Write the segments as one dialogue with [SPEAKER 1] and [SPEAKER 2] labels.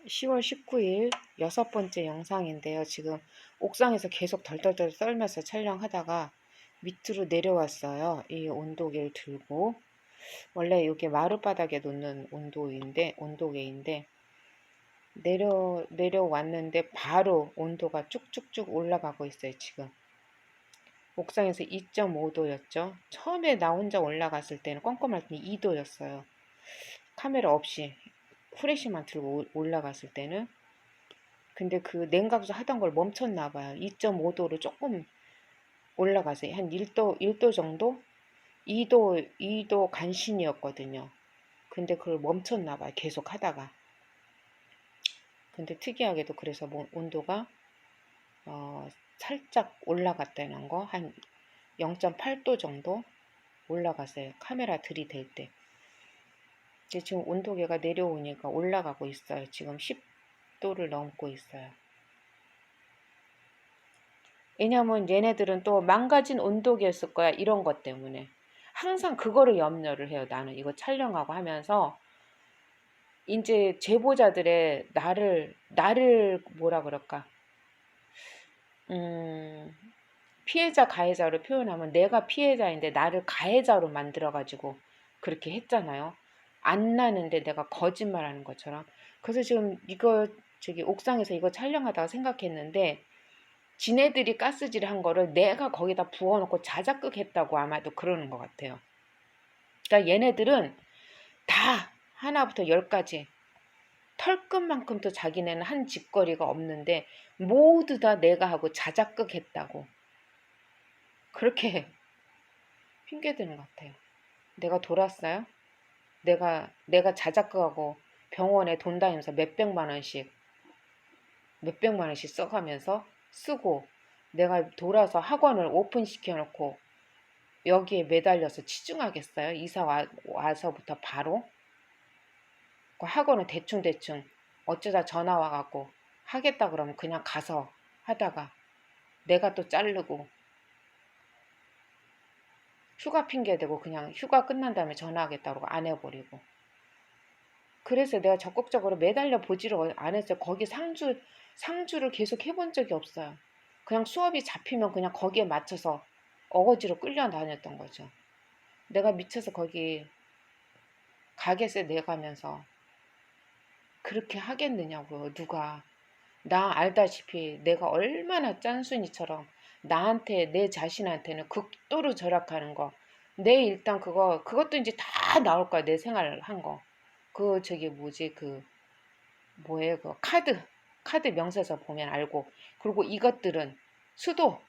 [SPEAKER 1] 10월 19일 여섯 번째 영상인데요. 지금 옥상에서 계속 덜덜덜 떨면서 촬영하다가 밑으로 내려왔어요. 이 온도계를 들고. 원래 이게 마룻바닥에 놓는 온도계인데 내려왔는데 바로 온도가 쭉쭉쭉 올라가고 있어요. 지금 옥상에서 2.5도였죠. 처음에 나 혼자 올라갔을 때는 껌껌할 때 2도였어요. 카메라 없이 후레쉬만 들고 올라갔을 때는. 근데 그 냉각수 하던 걸 멈췄나 봐요. 2.5도로 조금 올라가서 한 1도 정도? 2도 간신이었거든요. 근데 그걸 멈췄나 봐요. 계속 하다가. 근데 특이하게도 그래서 뭐 온도가 살짝 올라갔다는 거, 한 0.8도 정도 올라갔어요. 카메라 들이댈 때. 근데 지금 온도계가 내려오니까 올라가고 있어요. 지금 10도를 넘고 있어요. 왜냐면 얘네들은 또 망가진 온도계였을 거야. 이런 것 때문에. 항상 그거를 염려를 해요. 나는 이거 촬영하고 하면서 이제 제보자들의 나를 뭐라 그럴까? 음, 피해자 가해자로 표현하면 내가 피해자인데 나를 가해자로 만들어가지고 그렇게 했잖아요. 안 나는데 내가 거짓말하는 것처럼. 그래서 지금 이거 저기 옥상에서 이거 촬영하다가 생각했는데 지네들이 가스질 한 거를 내가 거기다 부어놓고 자작극 했다고 아마도 그러는 것 같아요. 그러니까 얘네들은 다 하나부터 열까지 털끝만큼도 자기네는 한 짓거리가 없는데 모두 다 내가 하고 자작극 했다고 그렇게 핑계대는 것 같아요. 내가 돌았어요? 내가 자작극하고 병원에 돈 다니면서 몇백만 원씩 써가면서 쓰고 내가 돌아서 학원을 오픈시켜 놓고 여기에 매달려서 치중하겠어요? 와서부터 바로? 그 학원은 대충대충 어쩌다 전화 와갖고 하겠다 그러면 그냥 가서 하다가 내가 또 자르고 휴가 핑계대고 그냥 휴가 끝난 다음에 전화하겠다 그러고 안 해버리고. 그래서 내가 적극적으로 매달려 보지를 안 했어요. 거기 상주를 계속 해본 적이 없어요. 그냥 수업이 잡히면 그냥 거기에 맞춰서 어거지로 끌려다녔던 거죠. 내가 미쳐서 거기 가게세 내가면서 그렇게 하겠느냐고요. 누가. 나 알다시피 내가 얼마나 짠순이처럼 나한테 내 자신한테는 극도로 절약하는 거. 내 일단 그것도 이제 다 나올 거야. 내 생활 한 거. 그 저기 뭐지 그 뭐예요 그 카드 명세서 보면 알고. 그리고 이것들은 수도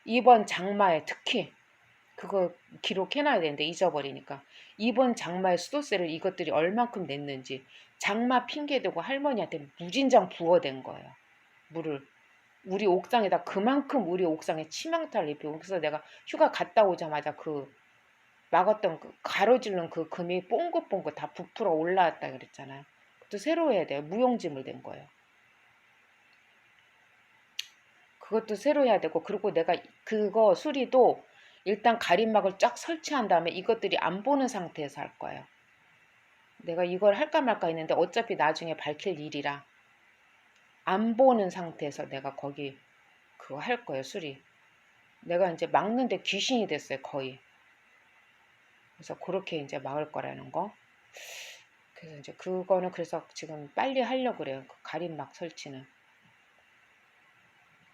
[SPEAKER 1] 이번 장마에 특히 그거 기록해놔야 되는데 잊어버리니까 이번 장마에 수도세를 이것들이 얼만큼 냈는지 장마 핑계대고 할머니한테 무진장 부어댄 거예요. 물을 우리 옥상에다 그만큼 우리 옥상에 치명타를 입히고. 그래서 내가 휴가 갔다 오자마자 그 막았던 그 가로질른 그 금이 뽕긋뽕긋 다 부풀어 올라왔다 그랬잖아요. 그것도 새로 해야 돼요. 무용지물 된 거예요. 그것도 새로 해야 되고. 그리고 내가 그거 수리도 일단 가림막을 쫙 설치한 다음에 이것들이 안 보는 상태에서 할 거예요. 내가 이걸 할까 말까 했는데 어차피 나중에 밝힐 일이라 안 보는 상태에서 내가 거기 그거 할 거예요. 수리. 내가 이제 막는데 귀신이 됐어요. 거의. 그래서 그렇게 이제 막을 거라는 거. 그래서 이제 그거는 그래서 지금 빨리 하려고 그래요. 그 가림막 설치는.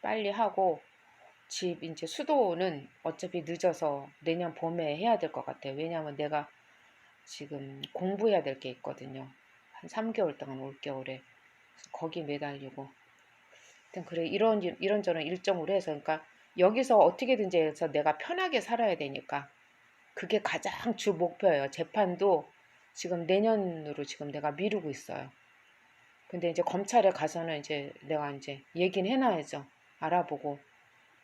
[SPEAKER 1] 빨리 하고 집 이제 수도는 어차피 늦어서 내년 봄에 해야 될 것 같아요. 왜냐하면 내가 지금 공부해야 될 게 있거든요. 한 3개월 동안 올겨울에. 그래서 거기 매달리고. 하여튼 그래 이런저런 일정으로 해서 그러니까 여기서 어떻게든지 해서 내가 편하게 살아야 되니까 그게 가장 주 목표예요. 재판도 지금 내년으로 지금 내가 미루고 있어요. 근데 이제 검찰에 가서는 이제 내가 이제 얘기는 해놔야죠. 알아보고.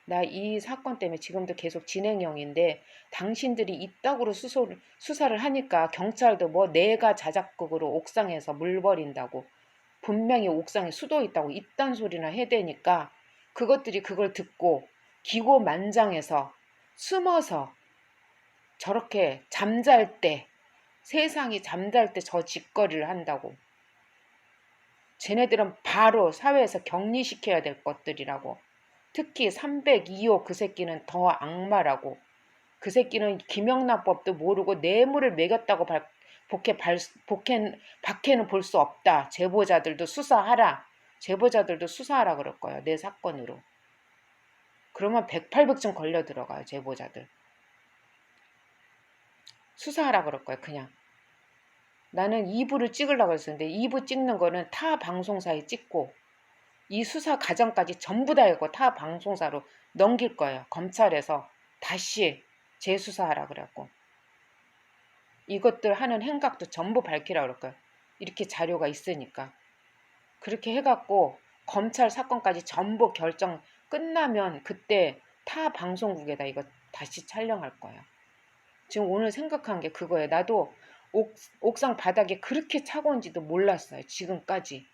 [SPEAKER 1] 나 이 사건 때문에 지금도 계속 진행형인데 당신들이 이따구로 수사를 하니까 경찰도 뭐 내가 자작극으로 옥상에서 물 버린다고 분명히 옥상에 수도 있다고 이딴 소리나 해대니까 그것들이 그걸 듣고 기고만장해서 숨어서 저렇게 잠잘 때 세상이 잠잘 때 저 짓거리를 한다고. 쟤네들은 바로 사회에서 격리시켜야 될 것들이라고. 특히 302호 그 새끼는 더 악마라고. 그 새끼는 김영란법도 모르고 뇌물을 매겼다고 박해는 볼 수 없다. 제보자들도 수사하라. 제보자들도 수사하라 그럴 거예요. 내 사건으로. 그러면 108백쯤 걸려 들어가요. 제보자들. 수사하라 그럴 거예요. 그냥. 나는 2부를 찍으려고 했었는데 2부 찍는 거는 타 방송사에 찍고 이 수사 과정까지 전부 다 하고 타 방송사로 넘길 거예요. 검찰에서 다시 재수사하라 그랬고 이것들 하는 행각도 전부 밝히라 그럴 거예요. 이렇게 자료가 있으니까. 그렇게 해갖고 검찰 사건까지 전부 결정 끝나면 그때 타 방송국에다 이거 다시 촬영할 거예요. 지금 오늘 생각한 게 그거예요. 나도 옥상 바닥에 그렇게 차가운지도 몰랐어요. 지금까지.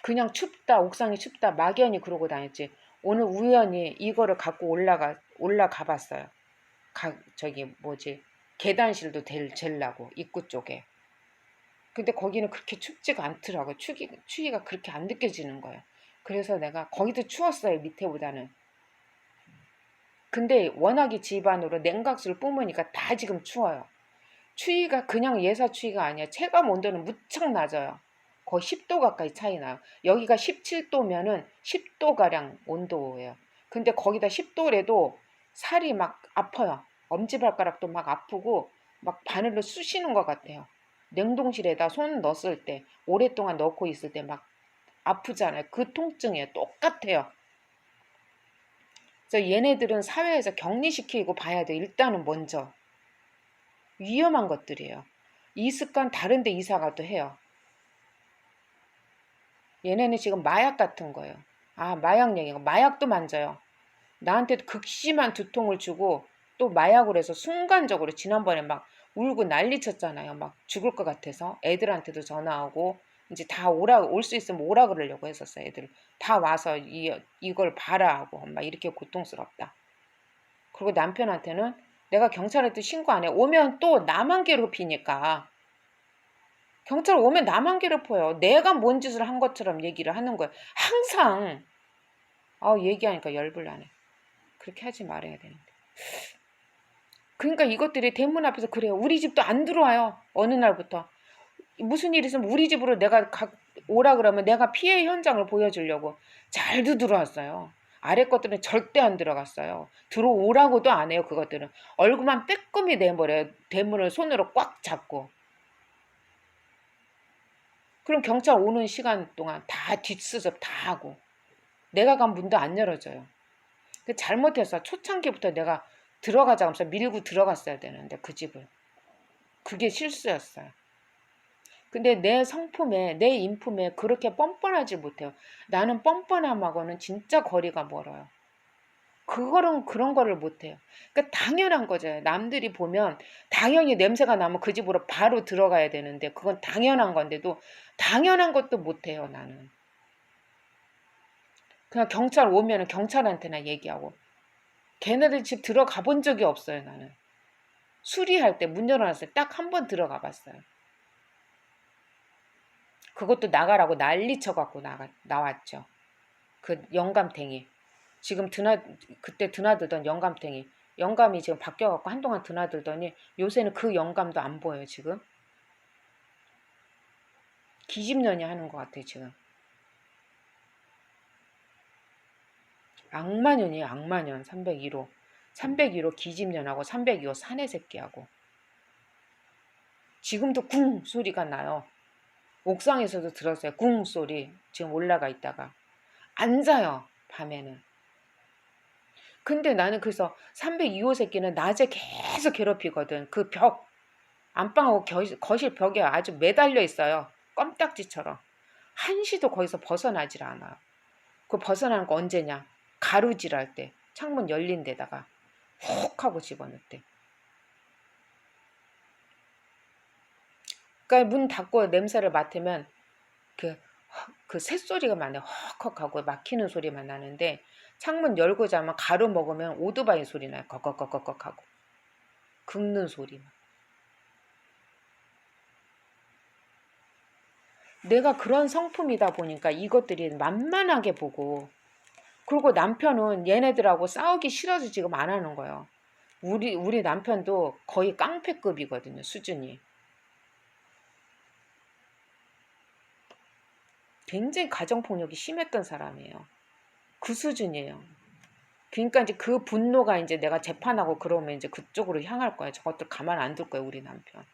[SPEAKER 1] 그냥 춥다, 옥상이 춥다 막연히 그러고 다녔지. 오늘 우연히 이거를 갖고 올라가 봤어요. 저기 뭐지 계단실도 젤라고 입구 쪽에. 근데 거기는 그렇게 춥지가 않더라고요. 추위가 그렇게 안 느껴지는 거예요. 그래서 내가 거기도 추웠어요. 밑에보다는. 근데 워낙에 집안으로 냉각수를 뿜으니까 다 지금 추워요. 추위가 그냥 예사 추위가 아니야. 체감 온도는 무척 낮아요. 거의 10도 가까이 차이 나요. 여기가 17도면은 10도가량 온도예요. 근데 거기다 10도래도 살이 막 아파요. 엄지발가락도 막 아프고 막 바늘로 쑤시는 것 같아요. 냉동실에다 손 넣었을 때 오랫동안 넣고 있을 때 막 아프잖아요. 그 통증이에요. 똑같아요. 그래서 얘네들은 사회에서 격리시키고 봐야 돼. 일단은 먼저. 위험한 것들이에요. 이 습관 다른 데 이사 가도 해요. 얘네는 지금 마약 같은 거예요. 아, 마약 얘기가. 마약도 만져요. 나한테 극심한 두통을 주고 또 마약으로 해서 순간적으로 지난번에 막 울고 난리 쳤잖아요. 막 죽을 것 같아서 애들한테도 전화하고 이제 다 올 수 있으면 오라 그러려고 했었어요. 애들 다 와서 이걸 봐라 하고 막 이렇게 고통스럽다. 그리고 남편한테는 내가 경찰한테 신고 안 해. 오면 또 나만 괴롭히니까. 경찰 오면 나만 괴롭혀요. 내가 뭔 짓을 한 것처럼 얘기를 하는 거예요. 항상. 얘기하니까 열불 나네. 그렇게 하지 말아야 되는데. 그러니까 이것들이 대문 앞에서 그래요. 우리 집도 안 들어와요. 어느 날부터. 무슨 일 있으면 우리 집으로 내가 오라 그러면 내가 피해 현장을 보여주려고 잘도 들어왔어요. 아래 것들은 절대 안 들어갔어요. 들어오라고도 안 해요. 그것들은. 얼굴만 빼꼼히 내버려요. 대문을 손으로 꽉 잡고. 그럼 경찰 오는 시간 동안 다 뒷수습 다 하고 내가 간 문도 안 열어줘요. 잘못해서 초창기부터 내가 들어가자 하면서 밀고 들어갔어야 되는데 그 집을. 그게 실수였어요. 근데 내 성품에 내 인품에 그렇게 뻔뻔하지 못해요. 나는 뻔뻔함하고는 진짜 거리가 멀어요. 그런 거를 못해요. 그러니까 당연한 거죠. 남들이 보면 당연히 냄새가 나면 그 집으로 바로 들어가야 되는데 그건 당연한 건데도 당연한 것도 못해요. 나는. 그냥 경찰 오면은 경찰한테나 얘기하고 걔네들 집 들어가 본 적이 없어요. 나는. 수리할 때 문 열어놨을 때 딱 한 번 들어가 봤어요. 그것도 나가라고 난리 쳐갖고 나왔죠. 그 영감탱이. 지금 그때 드나들던 영감탱이. 영감이 지금 바뀌어갖고 한동안 드나들더니 요새는 그 영감도 안 보여요. 지금. 기집년이 하는 것 같아요. 지금. 악마년이에요. 악마년 301호. 301호 기집년하고 302호 사내새끼하고. 지금도 쿵 소리가 나요. 옥상에서도 들었어요. 쿵 소리. 지금 올라가 있다가. 안 자요. 밤에는. 근데 나는 그래서 302호 새끼는 낮에 계속 괴롭히거든. 그 벽. 안방하고 거실 벽에 아주 매달려 있어요. 껌딱지처럼. 한시도 거기서 벗어나질 않아요. 그 벗어나는 거 언제냐. 가루질할 때. 창문 열린 데다가 훅 하고 집어넣대. 그러니까 문 닫고 냄새를 맡으면 그 새소리가 나요. 헉헉하고 막히는 소리만 나는데 창문 열고 자면 가루 먹으면 오토바이 소리 나요. 꺽꺽꺽꺽 하고. 긁는 소리만. 내가 그런 성품이다 보니까 이것들이 만만하게 보고, 그리고 남편은 얘네들하고 싸우기 싫어서 지금 안 하는 거예요. 우리 남편도 거의 깡패급이거든요, 수준이. 굉장히 가정폭력이 심했던 사람이에요. 그 수준이에요. 그러니까 이제 그 분노가 이제 내가 재판하고 그러면 이제 그쪽으로 향할 거예요. 저것들 가만 안 둘 거예요, 우리 남편.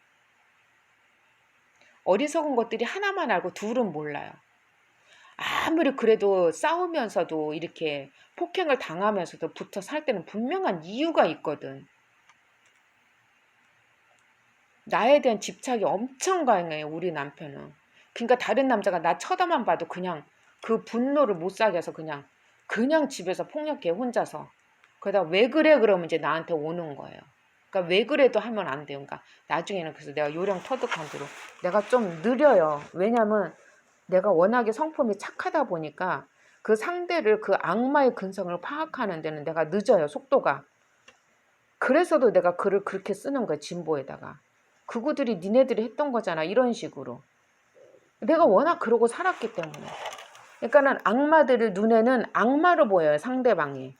[SPEAKER 1] 어리석은 것들이 하나만 알고 둘은 몰라요. 아무리 그래도 싸우면서도 이렇게 폭행을 당하면서도 붙어 살 때는 분명한 이유가 있거든. 나에 대한 집착이 엄청 강해요, 우리 남편은. 그러니까 다른 남자가 나 쳐다만 봐도 그냥 그 분노를 못 사게 해서 그냥 집에서 폭력해, 혼자서. 그러다 왜 그래? 그러면 이제 나한테 오는 거예요. 그러니까 왜 그래도 하면 안 돼요. 그러니까 나중에는 그래서 내가 요령 터득한 대로 내가 좀 느려요. 왜냐면 내가 워낙에 성품이 착하다 보니까 그 상대를 그 악마의 근성을 파악하는 데는 내가 늦어요, 속도가. 그래서도 내가 글을 그렇게 쓰는 거야, 진보에다가. 그구들이 니네들이 했던 거잖아, 이런 식으로. 내가 워낙 그러고 살았기 때문에. 그러니까는 악마들의 눈에는 악마로 보여요, 상대방이.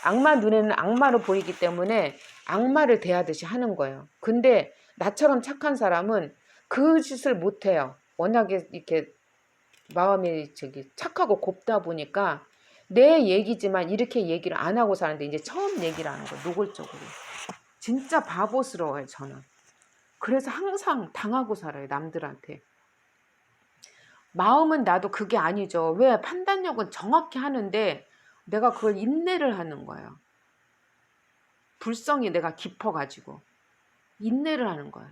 [SPEAKER 1] 악마 눈에는 악마로 보이기 때문에 악마를 대하듯이 하는 거예요. 근데 나처럼 착한 사람은 그 짓을 못해요. 워낙에 이렇게 마음이 착하고 곱다 보니까 내 얘기지만 이렇게 얘기를 안 하고 사는데 이제 처음 얘기를 하는 거예요, 노골적으로. 진짜 바보스러워요, 저는. 그래서 항상 당하고 살아요, 남들한테. 마음은 나도 그게 아니죠. 왜? 판단력은 정확히 하는데 내가 그걸 인내를 하는 거예요. 불성이 내가 깊어가지고 인내를 하는 거예요.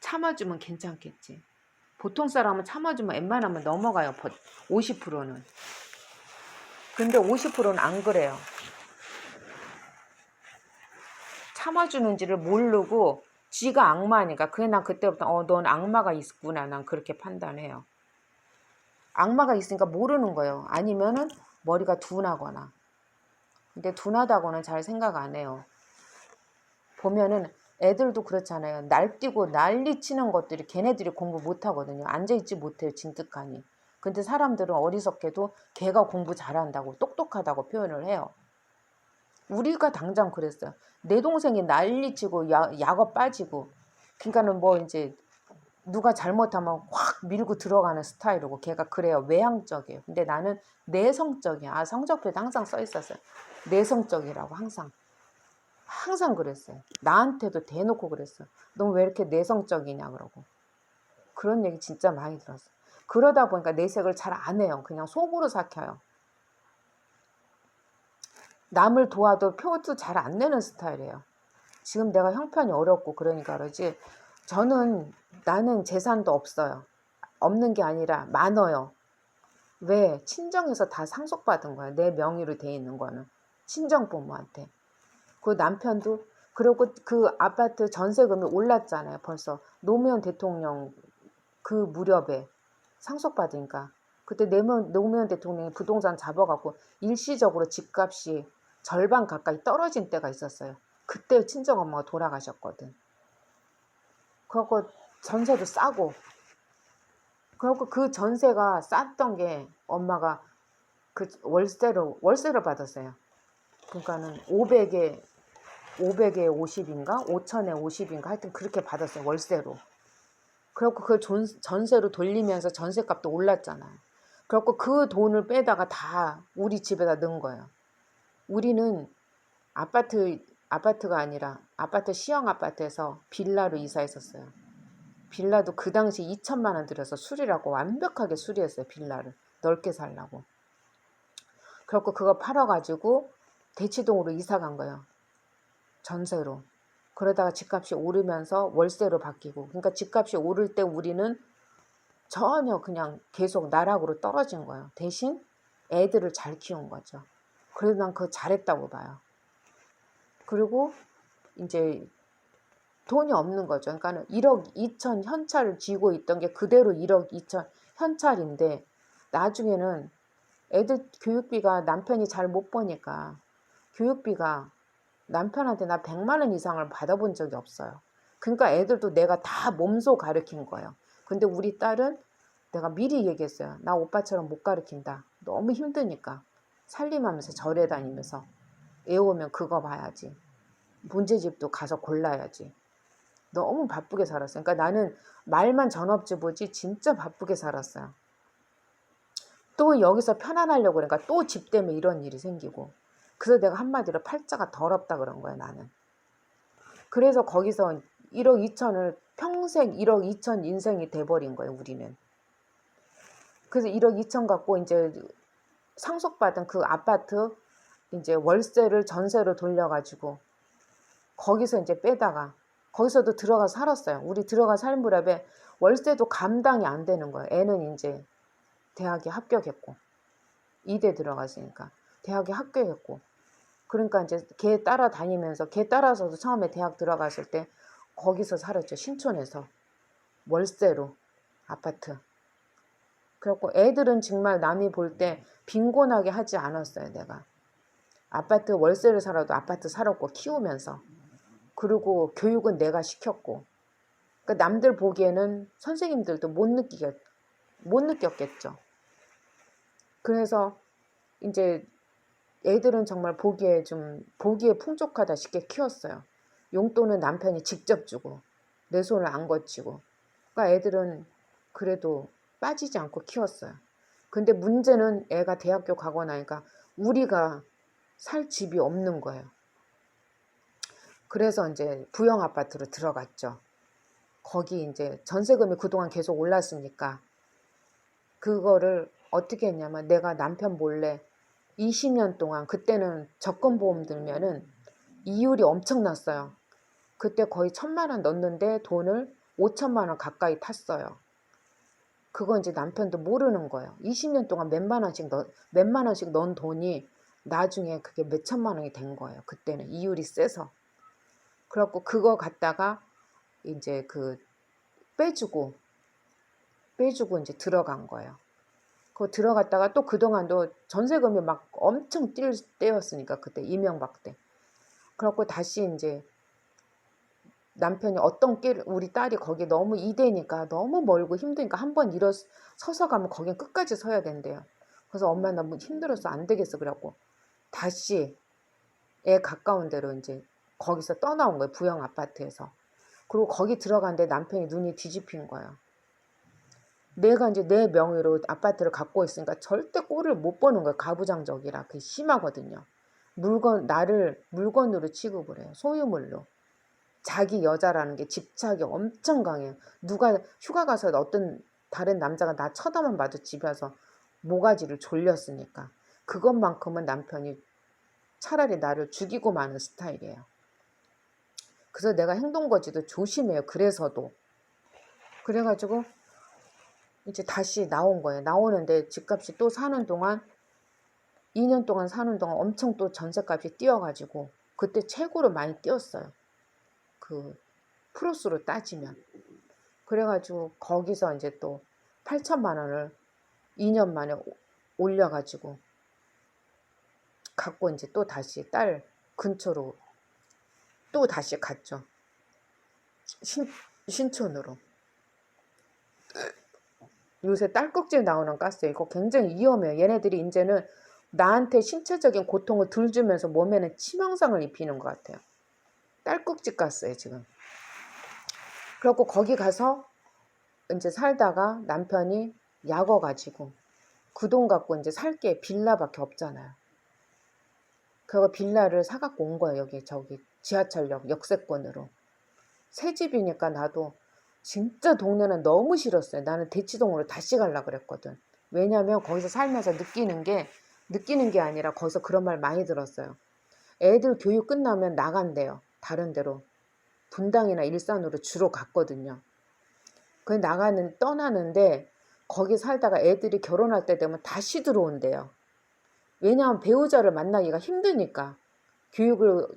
[SPEAKER 1] 참아주면 괜찮겠지. 보통 사람은 참아주면 웬만하면 넘어가요. 50%는. 근데 50%는 안 그래요. 참아주는지를 모르고 지가 악마니까 그게 난 그때부터 넌 악마가 있구나, 난 그렇게 판단해요. 악마가 있으니까 모르는 거예요. 아니면은 머리가 둔하거나. 근데 둔하다고는 잘 생각 안 해요. 보면은 애들도 그렇잖아요. 날뛰고 난리치는 것들이 걔네들이 공부 못하거든요. 앉아있지 못해요, 진득하니. 근데 사람들은 어리석게도 걔가 공부 잘한다고 똑똑하다고 표현을 해요. 우리가 당장 그랬어요. 내 동생이 난리치고 약업 빠지고, 그러니까는 뭐 이제 누가 잘못하면 확 밀고 들어가는 스타일이고, 걔가 그래요. 외향적이에요. 근데 나는 내성적이야. 성적표에도 항상 써 있었어요. 내성적이라고 항상 그랬어요. 나한테도 대놓고 그랬어요. 너 왜 이렇게 내성적이냐 그러고. 그런 얘기 진짜 많이 들었어요. 그러다 보니까 내색을 잘 안 해요. 그냥 속으로 삭혀요. 남을 도와도 표도 잘 안 내는 스타일이에요. 지금 내가 형편이 어렵고 그러니까 그러지, 나는 재산도 없어요. 없는 게 아니라 많아요. 왜? 친정에서 다 상속받은 거야. 내 명의로 돼 있는 거는. 친정부모한테. 그 남편도. 그리고 그 아파트 전세금이 올랐잖아요, 벌써. 노무현 대통령 그 무렵에 상속받으니까. 그때 노무현 대통령이 부동산 잡아갖고 일시적으로 집값이 절반 가까이 떨어진 때가 있었어요. 그때 친정엄마가 돌아가셨거든. 그래갖고 전세도 싸고. 그래갖고 그 전세가 쌌던 게 엄마가 그 월세를 받았어요. 그러니까는 500에 50인가 5천에 50인가 하여튼 그렇게 받았어요, 월세로. 그래갖고 그 전세로 돌리면서 전세값도 올랐잖아요. 그래갖고 그 돈을 빼다가 다 우리 집에다 넣은 거예요. 우리는 아파트가 아니라 아파트 시형 아파트에서 빌라로 이사했었어요. 빌라도 그 당시 2천만 원 들여서 수리라고 완벽하게 수리했어요, 빌라를. 넓게 살라고. 그래갖고 그거 팔아가지고 대치동으로 이사 간 거예요. 전세로. 그러다가 집값이 오르면서 월세로 바뀌고. 그러니까 집값이 오를 때 우리는 전혀 그냥 계속 나락으로 떨어진 거예요. 대신 애들을 잘 키운 거죠. 그래서 난 그거 잘했다고 봐요. 그리고 이제 돈이 없는 거죠. 그러니까 1억 2천 현찰을 쥐고 있던 게 그대로 1억 2천 현찰인데, 나중에는 애들 교육비가 남편이 잘 못 버니까 교육비가 남편한테 나 100만 원 이상을 받아본 적이 없어요. 그러니까 애들도 내가 다 몸소 가르친 거예요. 근데 우리 딸은 내가 미리 얘기했어요. 나 오빠처럼 못 가르친다. 너무 힘드니까. 살림하면서 절에 다니면서 애 오면 그거 봐야지. 문제집도 가서 골라야지. 너무 바쁘게 살았어요. 그러니까 나는 말만 전업주부지 진짜 바쁘게 살았어요. 또 여기서 편안하려고 그러니까 또 집 때문에 이런 일이 생기고. 그래서 내가 한마디로 팔자가 더럽다 그런 거야 나는. 그래서 거기서 1억 2천을 평생 1억 2천 인생이 돼버린 거예요 우리는. 그래서 1억 2천 갖고 이제 상속받은 그 아파트 이제 월세를 전세로 돌려가지고 거기서 이제 빼다가 거기서도 들어가 살았어요. 우리 들어가 살 무렵에 월세도 감당이 안 되는 거예요. 애는 이제 대학에 합격했고 이대 들어갔으니까 대학에 합격했고 그러니까 이제 걔 따라다니면서 걔 따라서도 처음에 대학 들어갔을 때 거기서 살았죠. 신촌에서 월세로 아파트. 그래갖고 애들은 정말 남이 볼 때 빈곤하게 하지 않았어요. 내가 아파트 월세를 살아도 아파트 살았고 키우면서 그리고 교육은 내가 시켰고 그러니까 남들 보기에는 선생님들도 못 느꼈겠죠. 그래서 이제 애들은 정말 보기에 풍족하다 싶게 키웠어요. 용돈은 남편이 직접 주고 내 손을 안 거치고 그러니까 애들은 그래도 빠지지 않고 키웠어요. 근데 문제는 애가 대학교 가고 나니까 우리가 살 집이 없는 거예요. 그래서 이제 부영 아파트로 들어갔죠. 거기 이제 전세금이 그동안 계속 올랐으니까 그거를 어떻게 했냐면 내가 남편 몰래 20년 동안 그때는 적금보험 들면은 이율이 엄청났어요. 그때 거의 1,000만 원 넣는데 돈을 5천만 원 가까이 탔어요. 그거 이제 남편도 모르는 거예요. 20년 동안 몇만 원씩 넣은 돈이 나중에 그게 몇 천만 원이 된 거예요. 그때는 이율이 세서. 그래갖고 그거 갖다가 이제 빼주고 이제 들어간 거예요. 그거 들어갔다가 또 그동안도 전세금이 막 엄청 뛸 때였으니까 그때 이명박 때. 그래갖고 다시 이제 남편이 우리 딸이 거기 너무 이대니까 너무 멀고 힘드니까 한번 서서 가면 거긴 끝까지 서야 된대요. 그래서 엄마 너무 힘들어서 안 되겠어 그래갖고 다시 애 가까운 데로 이제 거기서 떠나온 거예요. 부영 아파트에서. 그리고 거기 들어갔는데 남편이 눈이 뒤집힌 거예요. 내가 이제 내 명의로 아파트를 갖고 있으니까 절대 꼴을 못 보는 거예요. 가부장적이라 그게 심하거든요. 나를 물건으로 취급을 해요. 소유물로. 자기 여자라는 게 집착이 엄청 강해요. 누가 휴가 가서 어떤 다른 남자가 나 쳐다만 봐도 집에 와서 모가지를 졸렸으니까 그것만큼은 남편이 차라리 나를 죽이고 마는 스타일이에요. 그래서 내가 행동거지도 조심해요. 그래서도. 그래가지고 이제 다시 나온 거예요. 나오는데 집값이 또 사는 동안 2년 동안 사는 동안 엄청 또 전세값이 뛰어가지고 그때 최고로 많이 뛰었어요. 그 프로스로 따지면. 그래가지고 거기서 이제 또 8천만 원을 2년 만에 올려가지고 갖고 이제 또 다시 딸 근처로 또 다시 갔죠. 신촌으로. 요새 딸꾹질 나오는 가스예요. 이거 굉장히 위험해요. 얘네들이 이제는 나한테 신체적인 고통을 덜 주면서 몸에는 치명상을 입히는 것 같아요. 딸꾹질 가스예요 지금. 그래갖고 거기 가서 이제 살다가 남편이 약어가지고 그 돈 갖고 이제 살 게 빌라밖에 없잖아요. 그거 빌라를 사갖고 온 거예요. 저기 지하철역 역세권으로. 새 집이니까 나도 진짜 동네는 너무 싫었어요. 나는 대치동으로 다시 가려고 그랬거든. 왜냐면 거기서 살면서 느끼는 게 아니라 거기서 그런 말 많이 들었어요. 애들 교육 끝나면 나간대요. 다른 데로. 분당이나 일산으로 주로 갔거든요. 떠나는데 거기 살다가 애들이 결혼할 때 되면 다시 들어온대요. 왜냐하면 배우자를 만나기가 힘드니까. 교육을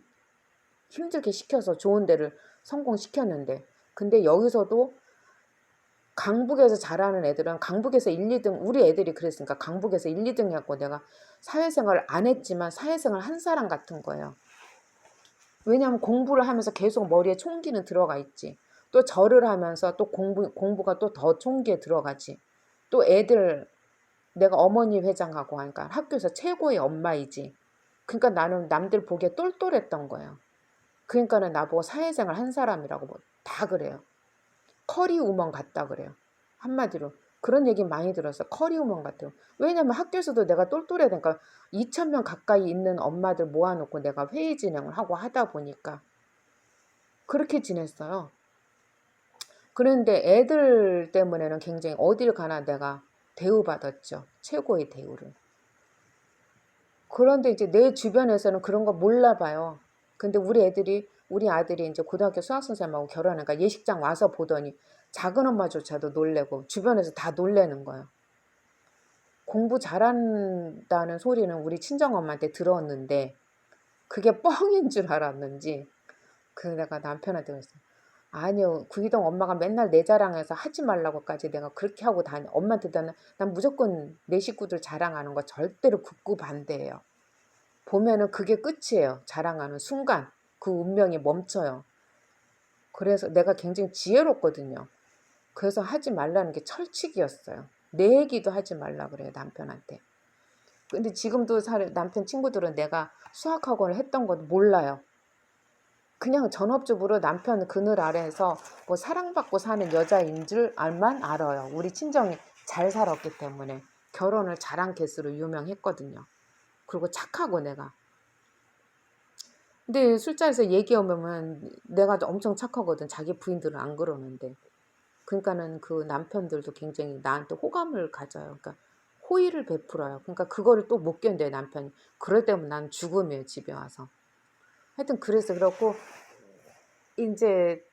[SPEAKER 1] 힘들게 시켜서 좋은 데를 성공시켰는데 근데 여기서도 강북에서 자라는 애들은 강북에서 1, 2등 우리 애들이 그랬으니까 강북에서 1, 2등 해갖고 내가 사회생활을 안 했지만 사회생활 한 사람 같은 거예요. 왜냐하면 공부를 하면서 계속 머리에 총기는 들어가 있지. 또 절을 하면서 또 공부가 또 더 총기에 들어가지. 또 애들 내가 어머니 회장하고 하니까 학교에서 최고의 엄마이지. 그러니까 나는 남들 보기에 똘똘했던 거예요. 그러니까는 나보고 사회생활 한 사람이라고 뭐 다 그래요. 커리우먼 같다 그래요. 한마디로 그런 얘기 많이 들었어. 커리우먼 같아요. 왜냐면 학교에서도 내가 똘똘해야 되니까 2,000명 가까이 있는 엄마들 모아놓고 내가 회의 진행을 하고 하다 보니까 그렇게 지냈어요. 그런데 애들 때문에는 굉장히 어딜 가나 내가 대우받았죠. 최고의 대우를. 그런데 이제 내 주변에서는 그런 거 몰라 봐요. 근데 우리 아들이 이제 고등학교 수학선생님하고 결혼하니까 예식장 와서 보더니 작은 엄마조차도 놀래고 주변에서 다 놀래는 거예요. 공부 잘한다는 소리는 우리 친정엄마한테 들었는데 그게 뻥인 줄 알았는지 내가 남편한테 그랬어요. 아니요. 구이동 엄마가 맨날 내 자랑해서 하지 말라고까지 내가 그렇게 하고 다니. 엄마한테 난 무조건 내 식구들 자랑하는 거 절대로 극구 반대예요. 보면은 그게 끝이에요. 자랑하는 순간 그 운명이 멈춰요. 그래서 내가 굉장히 지혜롭거든요. 그래서 하지 말라는 게 철칙이었어요. 내 얘기도 하지 말라 그래요, 남편한테. 근데 지금도 남편 친구들은 내가 수학학원을 했던 것도 몰라요. 그냥 전업주부로 남편 그늘 아래에서 뭐 사랑받고 사는 여자인 줄만 알아요. 우리 친정이 잘 살았기 때문에 결혼을 잘한 케이스로 유명했거든요. 그리고 착하고 내가. 근데 술자리에서 얘기하면 내가 엄청 착하거든. 자기 부인들은 안 그러는데. 그러니까는 그 남편들도 굉장히 나한테 호감을 가져요. 그러니까 호의를 베풀어요. 그러니까 그거를 또 못 견뎌요, 남편이. 그럴 때면 난 죽음이에요, 집에 와서. 하여튼 그래서 그렇고 이제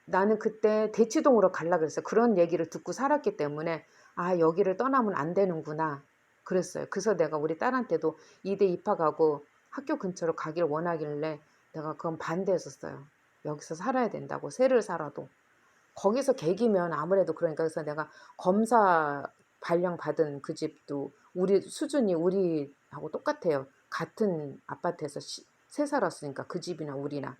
[SPEAKER 1] 나는 그때 대치동으로 갈라 그랬어요. 그런 얘기를 듣고 살았기 때문에 아, 여기를 떠나면 안 되는구나 그랬어요. 그래서 내가 우리 딸한테도 이대 입학하고 학교 근처로 가길 원하길래 내가 그건 반대했었어요. 여기서 살아야 된다고 새를 살아도. 거기서 객이면 아무래도 그러니까 그래서 내가 검사 발령 받은 그 집도 우리 수준이 우리하고 똑같아요. 같은 아파트에서 새 살았으니까 그 집이나 우리나.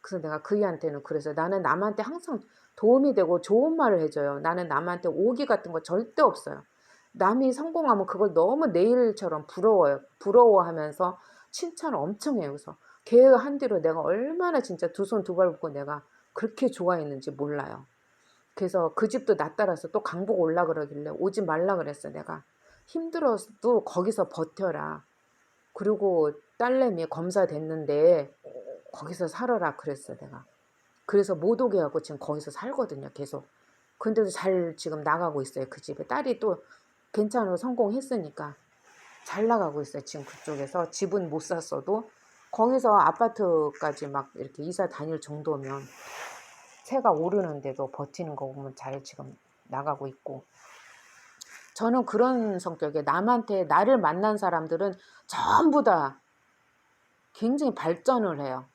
[SPEAKER 1] 그래서 내가 그이한테는 그래서 나는 남한테 항상 도움이 되고 좋은 말을 해줘요. 나는 남한테 오기 같은 거 절대 없어요. 남이 성공하면 그걸 너무 내 일처럼 부러워요. 부러워하면서 칭찬을 엄청 해요. 그래서 걔 한 뒤로 내가 얼마나 진짜 두 손 두 발 붙고 내가 그렇게 좋아했는지 몰라요. 그래서 그 집도 나 따라서 또 강북 올라 그러길래 오지 말라 그랬어 내가. 힘들어도 거기서 버텨라. 그리고 딸내미 검사 됐는데 거기서 살아라 그랬어 내가. 그래서 못 오게 하고 지금 거기서 살거든요 계속. 근데도 잘 지금 나가고 있어요 그 집에. 딸이 또 괜찮아 성공했으니까 잘 나가고 있어요 지금 그쪽에서. 집은 못 샀어도 거기서 아파트까지 막 이렇게 이사 다닐 정도면 새가 오르는데도 버티는 거 보면 잘 지금 나가고 있고. 저는 그런 성격에 남한테 나를 만난 사람들은 전부 다 굉장히 발전을 해요.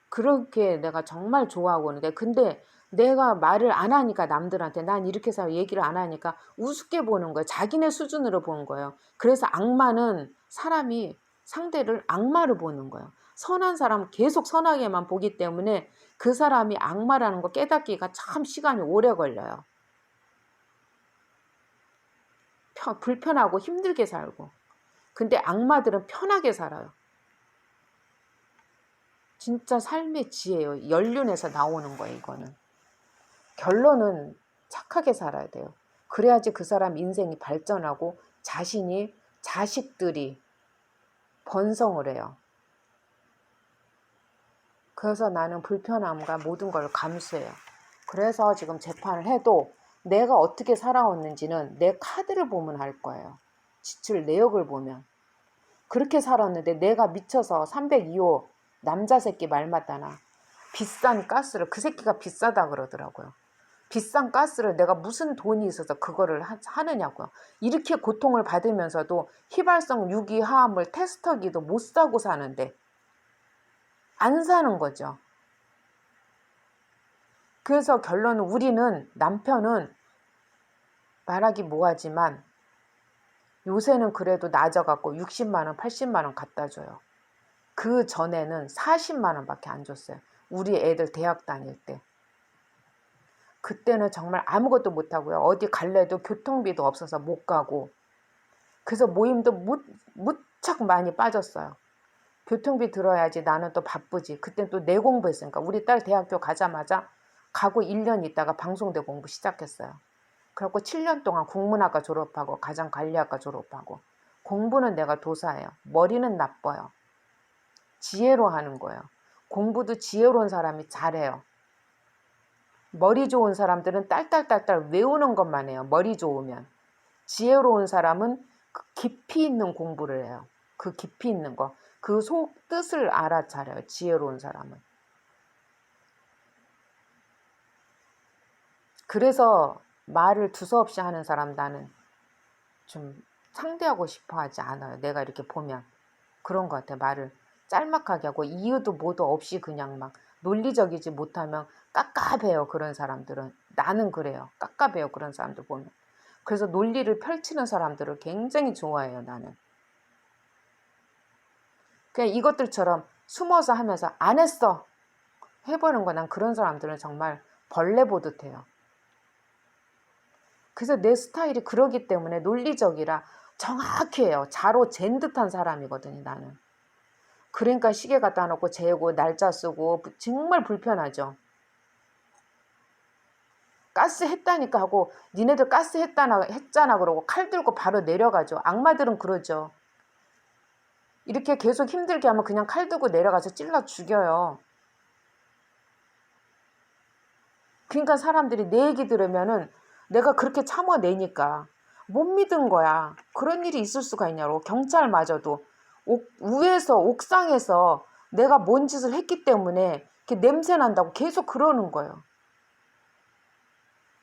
[SPEAKER 1] 그렇게 내가 정말 좋아하고 있는데 근데 내가 말을 안 하니까 남들한테 난 이렇게 해서 얘기를 안 하니까 우습게 보는 거예요. 자기네 수준으로 보는 거예요. 그래서 악마는 사람이 상대를 악마로 보는 거예요. 선한 사람은 계속 선하게만 보기 때문에 그 사람이 악마라는 거 깨닫기가 참 시간이 오래 걸려요. 불편하고 힘들게 살고. 근데 악마들은 편하게 살아요. 진짜 삶의 지혜예요. 연륜에서 나오는 거예요, 이거는. 결론은 착하게 살아야 돼요. 그래야지 그 사람 인생이 발전하고 자식들이 번성을 해요. 그래서 나는 불편함과 모든 걸 감수해요. 그래서 지금 재판을 해도 내가 어떻게 살아왔는지는 내 카드를 보면 알 거예요. 지출 내역을 보면. 그렇게 살았는데 내가 미쳐서 302호 남자 새끼 말 맞다나 비싼 가스를 그 새끼가 비싸다 그러더라고요. 비싼 가스를 내가 무슨 돈이 있어서 그거를 하느냐고요. 이렇게 고통을 받으면서도 휘발성 유기화합물 테스터기도 못 사고 사는데 안 사는 거죠. 그래서 결론은 우리는 남편은 말하기 뭐하지만 요새는 그래도 낮아갖고 60만 원 80만 원 갖다 줘요. 그 전에는 40만 원밖에 안 줬어요. 우리 애들 대학 다닐 때. 그때는 정말 아무것도 못하고요. 어디 갈래도 교통비도 없어서 못 가고. 그래서 모임도 무척 많이 빠졌어요. 교통비 들어야지 나는 또 바쁘지. 그때 또 내 공부했으니까. 우리 딸 대학교 가자마자 가고 1년 있다가 방송대 공부 시작했어요. 그래갖고 7년 동안 국문학과 졸업하고 가정관리학과 졸업하고. 공부는 내가 도사예요. 머리는 나빠요. 지혜로 하는 거예요. 공부도 지혜로운 사람이 잘해요. 머리 좋은 사람들은 딸딸딸딸 외우는 것만 해요. 머리 좋으면. 지혜로운 사람은 그 깊이 있는 공부를 해요. 그 깊이 있는 거. 그 속 뜻을 알아차려요. 지혜로운 사람은. 그래서 말을 두서없이 하는 사람 나는 좀 상대하고 싶어 하지 않아요. 내가 이렇게 보면. 그런 것 같아. 말을 짤막하게 하고 이유도 뭐도 없이 그냥 막 논리적이지 못하면 깝깝해요. 그런 사람들은. 나는 그래요. 깝깝해요. 그런 사람들 보면. 그래서 논리를 펼치는 사람들을 굉장히 좋아해요. 나는. 그냥 이것들처럼 숨어서 하면서 안 했어. 해보는 거 난 그런 사람들은 정말 벌레 보듯 해요. 그래서 내 스타일이 그러기 때문에 논리적이라 정확히 해요. 자로 잰 듯한 사람이거든요. 나는. 그러니까 시계 갖다 놓고 재고 날짜 쓰고 정말 불편하죠. 가스 했다니까 하고 니네들 가스 했잖아 그러고 칼 들고 바로 내려가죠. 악마들은 그러죠. 이렇게 계속 힘들게 하면 그냥 칼 들고 내려가서 찔러 죽여요. 그러니까 사람들이 내 얘기 들으면은 내가 그렇게 참아내니까 못 믿은 거야. 그런 일이 있을 수가 있냐고. 경찰마저도 위에서 옥상에서 내가 뭔 짓을 했기 때문에 이렇게 냄새 난다고 계속 그러는 거예요.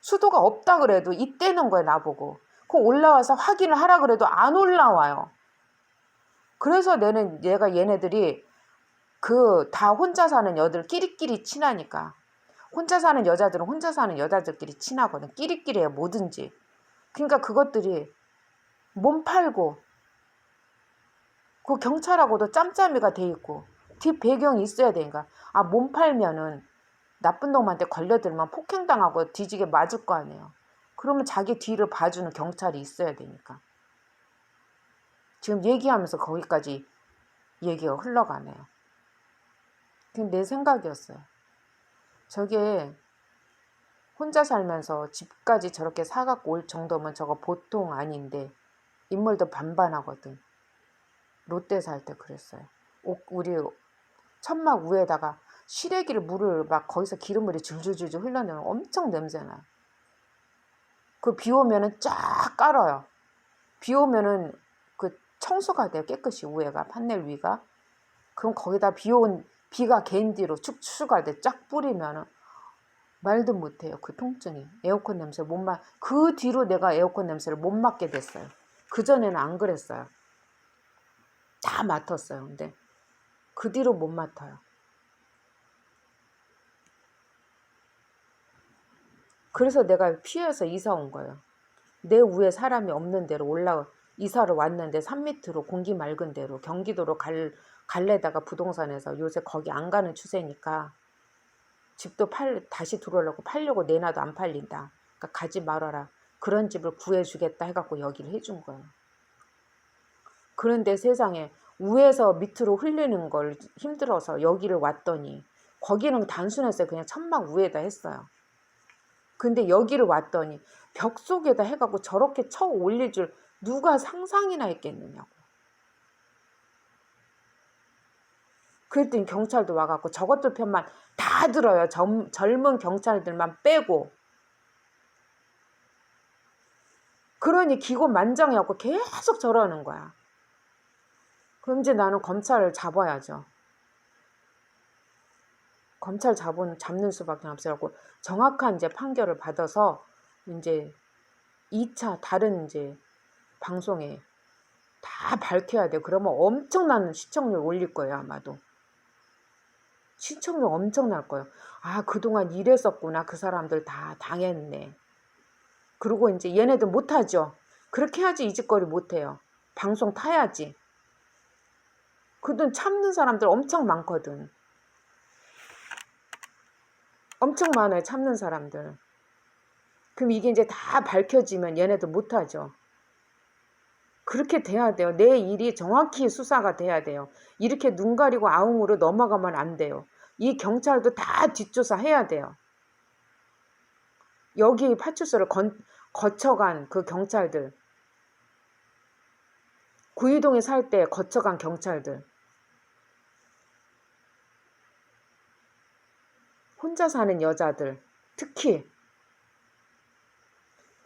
[SPEAKER 1] 수도가 없다 그래도 이때는 거예요. 나보고. 그 올라와서 확인을 하라 그래도 안 올라와요. 그래서 내가 얘네들이 그 다 혼자 사는 여들 끼리끼리 친하니까. 혼자 사는 여자들은 혼자 사는 여자들끼리 친하거든. 끼리끼리 해 뭐든지. 그러니까 그것들이 몸 팔고 그 경찰하고도 짬짬이가 돼 있고 뒷 배경이 있어야 되니까. 아, 몸 팔면은 나쁜 놈한테 걸려들면 폭행당하고 뒤지게 맞을 거 아니에요. 그러면 자기 뒤를 봐주는 경찰이 있어야 되니까. 지금 얘기하면서 거기까지 얘기가 흘러가네요. 그게 내 생각이었어요. 저게 혼자 살면서 집까지 저렇게 사갖고 올 정도면 저거 보통 아닌데 인물도 반반하거든. 롯데 살 때 그랬어요. 우리 천막 위에다가 시래기를 물을 막 거기서 기름물이 줄줄줄줄 흘러내면 엄청 냄새나요. 그 비 오면은 쫙 깔아요. 비 오면은 그 청소가 돼요. 깨끗이 위에가 판넬 위가. 그럼 거기다 비가 갠 뒤로 축축할 때 쫙 뿌리면은 말도 못해요. 그 통증이. 에어컨 냄새 그 뒤로 내가 에어컨 냄새를 못 맡게 됐어요. 그전에는 안 그랬어요. 다 맡았어요. 근데 그 뒤로 못 맡아요. 그래서 내가 피해서 이사 온 거예요. 내 위에 사람이 없는 데로 이사를 왔는데 산 밑으로 공기 맑은 데로 경기도로 갈래다가 부동산에서 요새 거기 안 가는 추세니까 집도 다시 들어오려고 팔려고 내놔도 안 팔린다. 그러니까 가지 말아라. 그런 집을 구해주겠다 해갖고 여기를 해준 거예요. 그런데 세상에 위에서 밑으로 흘리는 걸 힘들어서 여기를 왔더니 거기는 단순했어요. 그냥 천막 위에다 했어요. 근데 여기를 왔더니 벽 속에다 해갖고 저렇게 쳐 올릴 줄 누가 상상이나 했겠느냐고. 그랬더니 경찰도 와갖고 저것들 편만 다 들어요. 젊은 경찰들만 빼고. 그러니 기고만장해갖고 계속 저러는 거야. 그럼 이제 나는 검찰을 잡아야죠. 검찰 잡는 수밖에 없어갖고 정확한 이제 판결을 받아서 이제 2차 다른 이제 방송에 다 밝혀야 돼. 그러면 엄청난 시청률 올릴 거예요. 아마도. 시청률 엄청날 거예요. 아, 그동안 이랬었구나. 그 사람들 다 당했네. 그리고 이제 얘네들 못하죠. 그렇게 해야지 이 짓거리 못해요. 방송 타야지. 그든 참는 사람들 엄청 많거든. 엄청 많아요. 참는 사람들. 그럼 이게 이제 다 밝혀지면 얘네도 못하죠. 그렇게 돼야 돼요. 내 일이 정확히 수사가 돼야 돼요. 이렇게 눈 가리고 아웅으로 넘어가면 안 돼요. 이 경찰도 다 뒷조사 해야 돼요. 여기 파출소를 거쳐간 그 경찰들, 구이동에 살 때 거쳐간 경찰들, 혼자 사는 여자들, 특히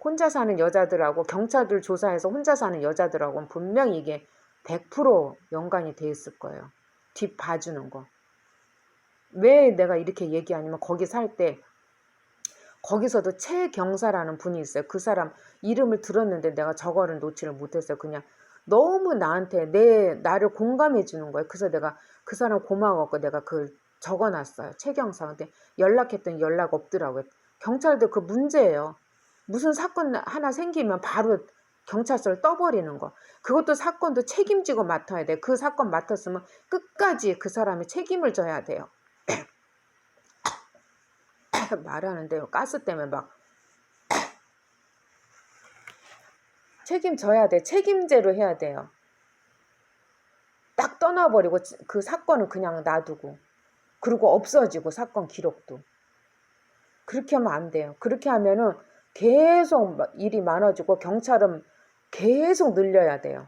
[SPEAKER 1] 혼자 사는 여자들하고 경찰들 조사해서 혼자 사는 여자들하고는 분명히 이게 100% 연관이 돼 있을 거예요. 뒷 봐주는 거. 왜 내가 이렇게 얘기하냐면 거기 살 때 거기서도 최경사라는 분이 있어요. 그 사람 이름을 들었는데 내가 저거를 놓지를 못했어요. 그냥 너무 나한테 나를 공감해 주는 거예요. 그래서 내가 그 사람 고마워갖고 내가 그 적어놨어요. 최경사. 근데 연락했더니 연락 없더라고요. 경찰도 그 문제예요. 무슨 사건 하나 생기면 바로 경찰서를 떠버리는 거. 그것도 사건도 책임지고 맡아야 돼. 그 사건 맡았으면 끝까지 그 사람이 책임을 져야 돼요. 말하는데요. 가스 때문에 막 책임져야 돼. 책임제로 해야 돼요. 딱 떠나버리고 그 사건은 그냥 놔두고 그리고 없어지고 사건 기록도. 그렇게 하면 안 돼요. 그렇게 하면은 계속 일이 많아지고 경찰은 계속 늘려야 돼요.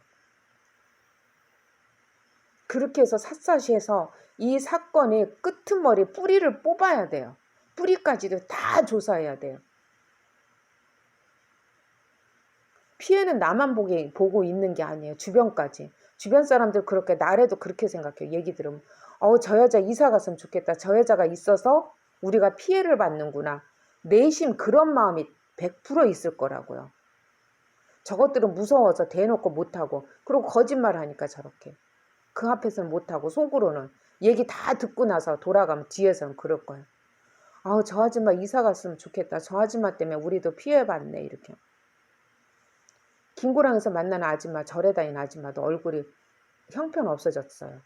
[SPEAKER 1] 그렇게 해서 샅샅이 해서 이 사건의 끄트머리 뿌리를 뽑아야 돼요. 뿌리까지도 다 조사해야 돼요. 피해는 나만 보고 있는 게 아니에요. 주변까지. 주변 사람들 그렇게 나래도 그렇게 생각해요. 얘기 들으면 저 여자 이사 갔으면 좋겠다. 저 여자가 있어서 우리가 피해를 받는구나. 내심 그런 마음이 100% 있을 거라고요. 저것들은 무서워서 대놓고 못하고 그리고 거짓말하니까 저렇게. 그 앞에서는 못하고 속으로는 얘기 다 듣고 나서 돌아가면 뒤에서는 그럴 거예요. 저 아줌마 이사 갔으면 좋겠다. 저 아줌마 때문에 우리도 피해받네. 이렇게. 김구랑에서 만나는 아줌마, 절에 다니는 아줌마도 얼굴이 형편 없어졌어요.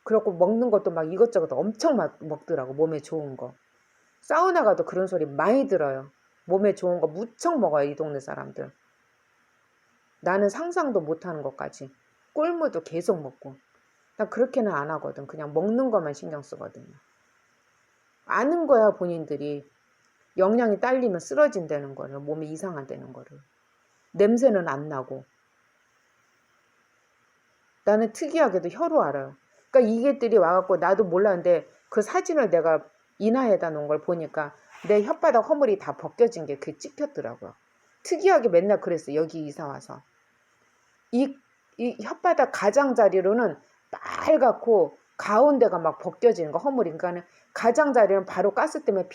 [SPEAKER 1] 그렇고 먹는 것도 막 이것저것 엄청 먹더라고. 몸에 좋은 거. 사우나 가도 그런 소리 많이 들어요. 몸에 좋은 거 무척 먹어요. 이 동네 사람들. 나는 상상도 못하는 것까지. 꿀무도 계속 먹고. 난 그렇게는 안 하거든. 그냥 먹는 것만 신경 쓰거든요. 아는 거야 본인들이. 영양이 딸리면 쓰러진다는 거를. 몸이 이상하다는 거를. 냄새는 안 나고. 나는 특이하게도 혀로 알아요. 그러니까 이게들이 와갖고 나도 몰랐는데 그 사진을 내가 인화해다 놓은 걸 보니까 내 혓바닥 허물이 다 벗겨진 게 그게 찍혔더라고요. 특이하게 맨날 그랬어. 여기 이사 와서. 이 혓바닥 가장자리로는 빨갛고 가운데가 막 벗겨지는 거 허물이. 그러니까 가장자리는 바로 가스 때문에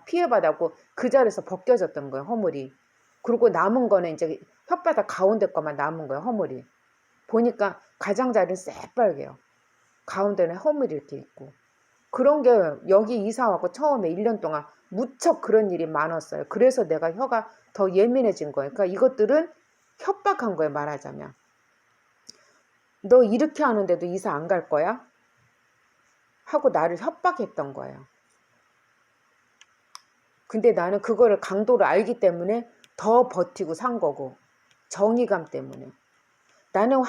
[SPEAKER 1] 피해받았고 그 자리에서 벗겨졌던 거예요. 허물이. 그리고 남은 거는 이제 혓바닥 가운데 거만 남은 거예요. 허물이. 보니까 가장자리는 새빨개요. 가운데는 허물이 이렇게 있고. 그런 게 여기 이사 와고 처음에 1년 동안 무척 그런 일이 많았어요. 그래서 내가 혀가 더 예민해진 거예요. 그러니까 이것들은 협박한 거예요. 말하자면. 너 이렇게 하는데도 이사 안 갈 거야? 하고 나를 협박했던 거예요. 근데 나는 그거를 강도를 알기 때문에 더 버티고 산 거고. 정의감 때문에. 나는